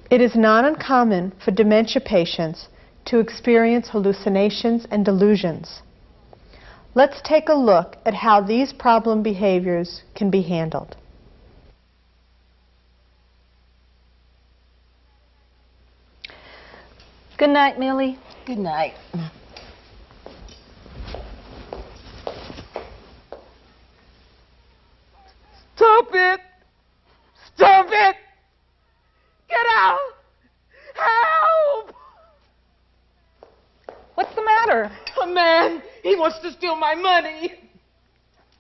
It is not uncommon for dementia patients to experience hallucinations and delusions. Let's take a look at how these problem behaviors can be handled. Good night, Millie. Good night. Stop it! Stop it! Get out! Help! What's the matter? A man, he wants to steal my money.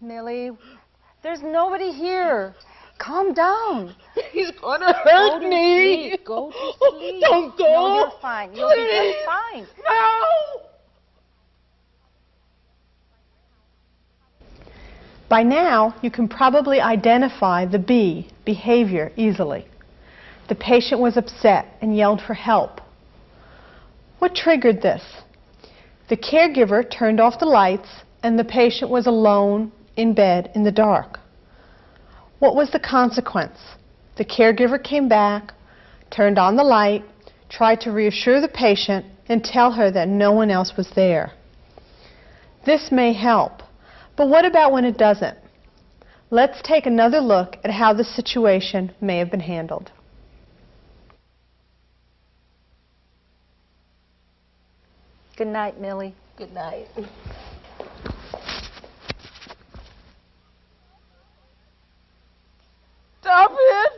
Millie, there's nobody here. Calm down. He's gonna hurt me. Sleep. Go to Oh, sleep. don't go. No, you're fine. You'll be Please. just fine. No! By now, you can probably identify the B, behavior, easily. The patient was upset and yelled for help. What triggered this? The caregiver turned off the lights and the patient was alone in bed in the dark. What was the consequence? The caregiver came back, turned on the light, tried to reassure the patient and tell her that no one else was there. This may help, but what about when it doesn't? Let's take another look at how the situation may have been handled. Good night, Millie. Good night. Stop it!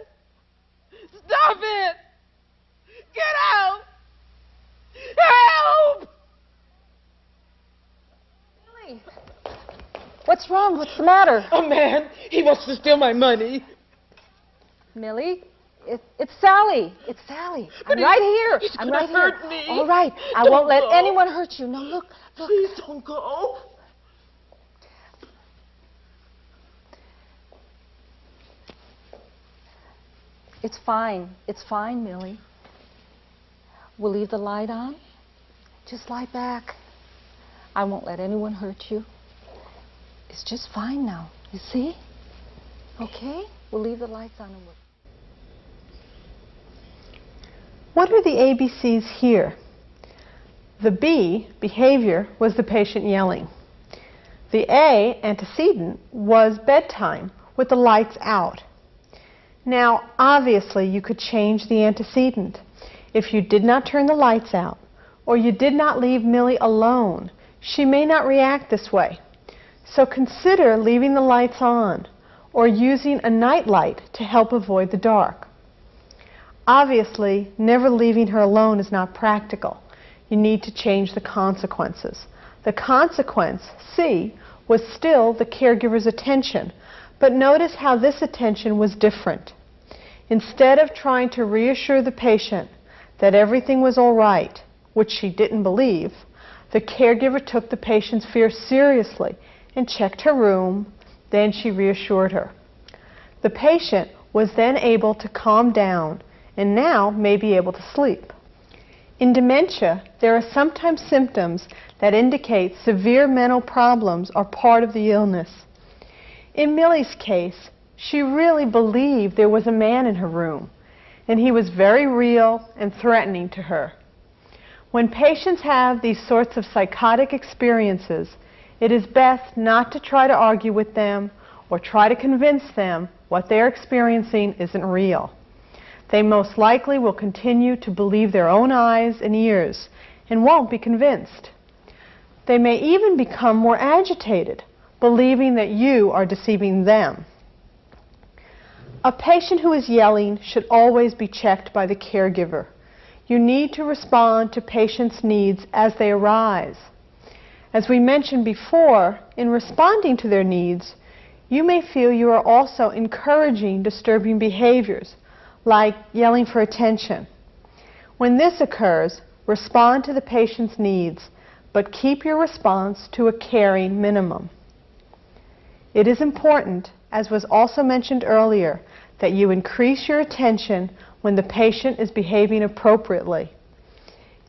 Stop it! Get out! Help! Millie, what's wrong? What's the matter? A man, he wants to steal my money. Millie, it's Sally. It's Sally. But I'm right here. he's I'm gonna right hurt here. me. All right. I Don't won't let go. anyone hurt you. No, look. Please don't go. It's fine. It's fine, Millie. We'll leave the light on. Just lie back. I won't let anyone hurt you. It's just fine now. You see? Okay? We'll leave the lights on and we'll... What are the ABCs here? The B, behavior, was the patient yelling. The A, antecedent, was bedtime with the lights out. Now, obviously, you could change the antecedent. If you did not turn the lights out, or you did not leave Millie alone, she may not react this way. So consider leaving the lights on, or using a night light to help avoid the dark. Obviously, never leaving her alone is not practical. You need to change the consequences. The consequence, C, was still the caregiver's attention, but notice how this attention was different. Instead of trying to reassure the patient that everything was all right, which she didn't believe, the caregiver took the patient's fear seriously and checked her room. Then she reassured her. The patient was then able to calm down and now may be able to sleep. In dementia, there are sometimes symptoms that indicate severe mental problems are part of the illness. In Millie's case, she really believed there was a man in her room, and he was very real and threatening to her. When patients have these sorts of psychotic experiences, it is best not to try to argue with them or try to convince them what they're experiencing isn't real. They most likely will continue to believe their own eyes and ears and won't be convinced. They may even become more agitated, believing that you are deceiving them. A patient who is yelling should always be checked by the caregiver. You need to respond to patients' needs as they arise. As we mentioned before, in responding to their needs, you may feel you are also encouraging disturbing behaviors, like yelling for attention. When this occurs, respond to the patient's needs, but keep your response to a caring minimum. It is important, as was also mentioned earlier, that you increase your attention when the patient is behaving appropriately.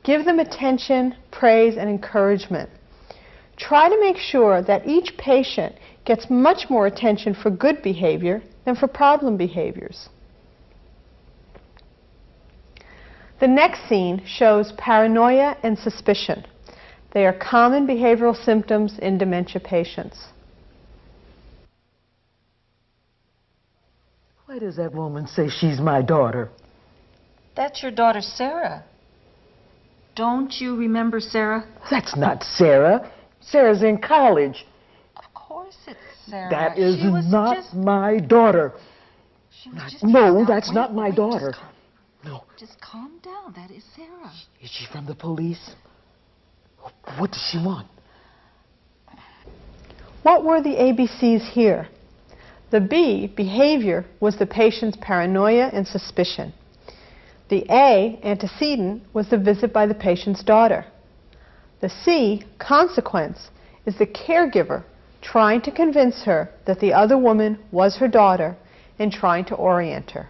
Give them attention, praise, and encouragement. Try to make sure that each patient gets much more attention for good behavior than for problem behaviors. The next scene shows paranoia and suspicion. They are common behavioral symptoms in dementia patients. Why does that woman say she's my daughter? That's your daughter, Sarah. Don't you remember Sarah? That's not Sarah. Sarah's in college. Of course it's Sarah. That is She was not just- my daughter. She was just No, now, that's wait, not my wait, daughter. No. Just calm down. That is Sarah. Is she from the police? What does she want? What were the ABCs here? The B, behavior, was the patient's paranoia and suspicion. The A, antecedent, was the visit by the patient's daughter. The C, consequence, is the caregiver trying to convince her that the other woman was her daughter and trying to orient her.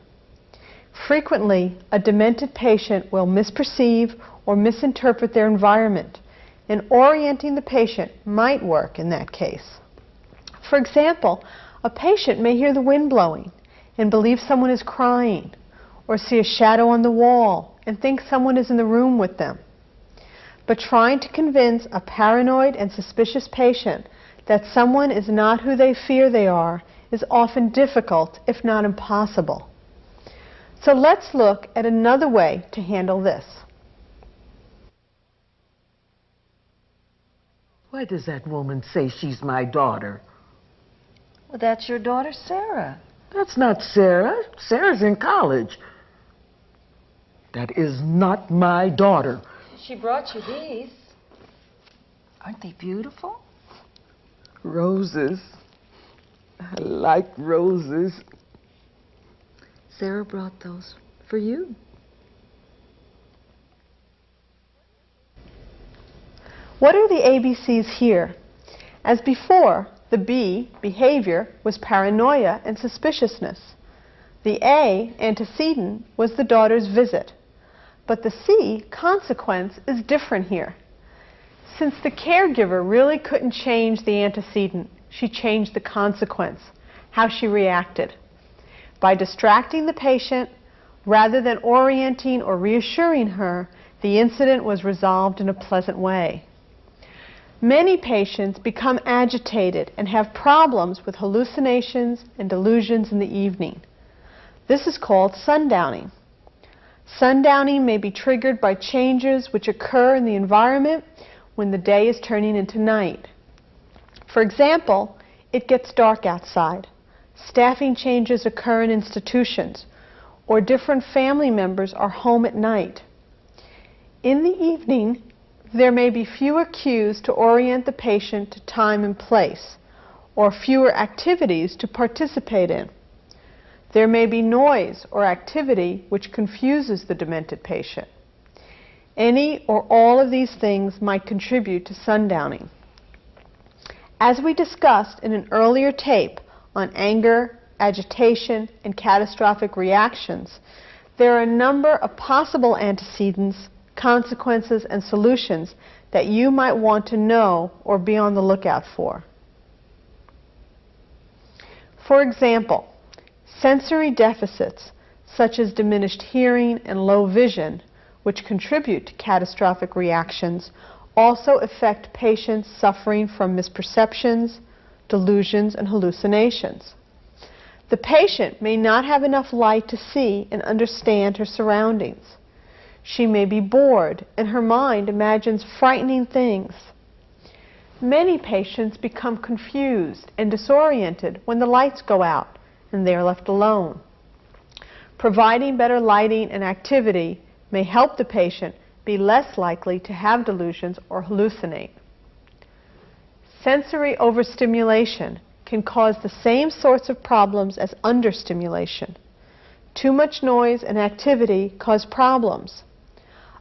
Frequently, a demented patient will misperceive or misinterpret their environment, and orienting the patient might work in that case. For example, a patient may hear the wind blowing and believe someone is crying, or see a shadow on the wall and think someone is in the room with them. But trying to convince a paranoid and suspicious patient that someone is not who they fear they are is often difficult, if not impossible. So let's look at another way to handle this. Why does that woman say she's my daughter? Well, that's your daughter, Sarah. That's not Sarah. Sarah's in college. That is not my daughter. She brought you these. Aren't they beautiful? Roses. I like roses. Sarah brought those for you. What are the ABCs here? As before, the B, behavior, was paranoia and suspiciousness. The A, antecedent, was the daughter's visit. But the C, consequence, is different here. Since the caregiver really couldn't change the antecedent, she changed the consequence, how she reacted. By distracting the patient, rather than orienting or reassuring her, the incident was resolved in a pleasant way. Many patients become agitated and have problems with hallucinations and delusions in the evening. This is called sundowning. Sundowning may be triggered by changes which occur in the environment when the day is turning into night. For example, it gets dark outside, staffing changes occur in institutions, or different family members are home at night. In the evening, there may be fewer cues to orient the patient to time and place, or fewer activities to participate in. There may be noise or activity which confuses the demented patient. Any or all of these things might contribute to sundowning. As we discussed in an earlier tape on anger, agitation, and catastrophic reactions, there are a number of possible antecedents, consequences, and solutions that you might want to know or be on the lookout for. For example, sensory deficits such as diminished hearing and low vision, which contribute to catastrophic reactions, also affect patients suffering from misperceptions, delusions, and hallucinations. The patient may not have enough light to see and understand her surroundings. She may be bored, and her mind imagines frightening things. Many patients become confused and disoriented when the lights go out and they are left alone. Providing better lighting and activity may help the patient be less likely to have delusions or hallucinate. Sensory overstimulation can cause the same sorts of problems as understimulation. Too much noise and activity cause problems.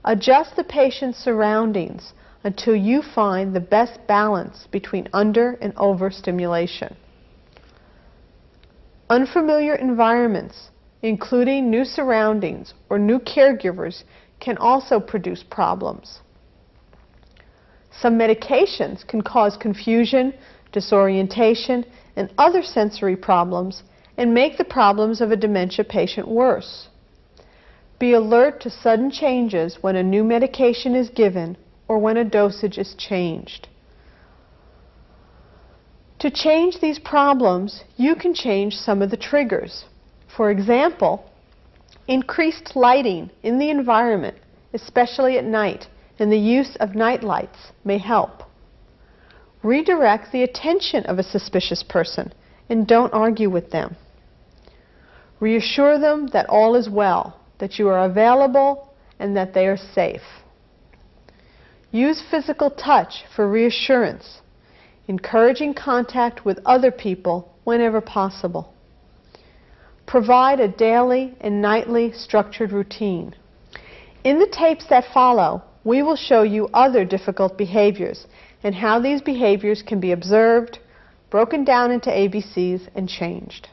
Adjust the patient's surroundings until you find the best balance between under and overstimulation. Unfamiliar environments, including new surroundings or new caregivers, can also produce problems. Some medications can cause confusion, disorientation, and other sensory problems and make the problems of a dementia patient worse. Be alert to sudden changes when a new medication is given or when a dosage is changed. To change these problems, you can change some of the triggers. For example, increased lighting in the environment, especially at night, and the use of night lights may help. Redirect the attention of a suspicious person and don't argue with them. Reassure them that all is well, that you are available, and that they are safe. Use physical touch for reassurance, encouraging contact with other people whenever possible. Provide a daily and nightly structured routine. In the tapes that follow, we will show you other difficult behaviors and how these behaviors can be observed, broken down into ABCs, and changed.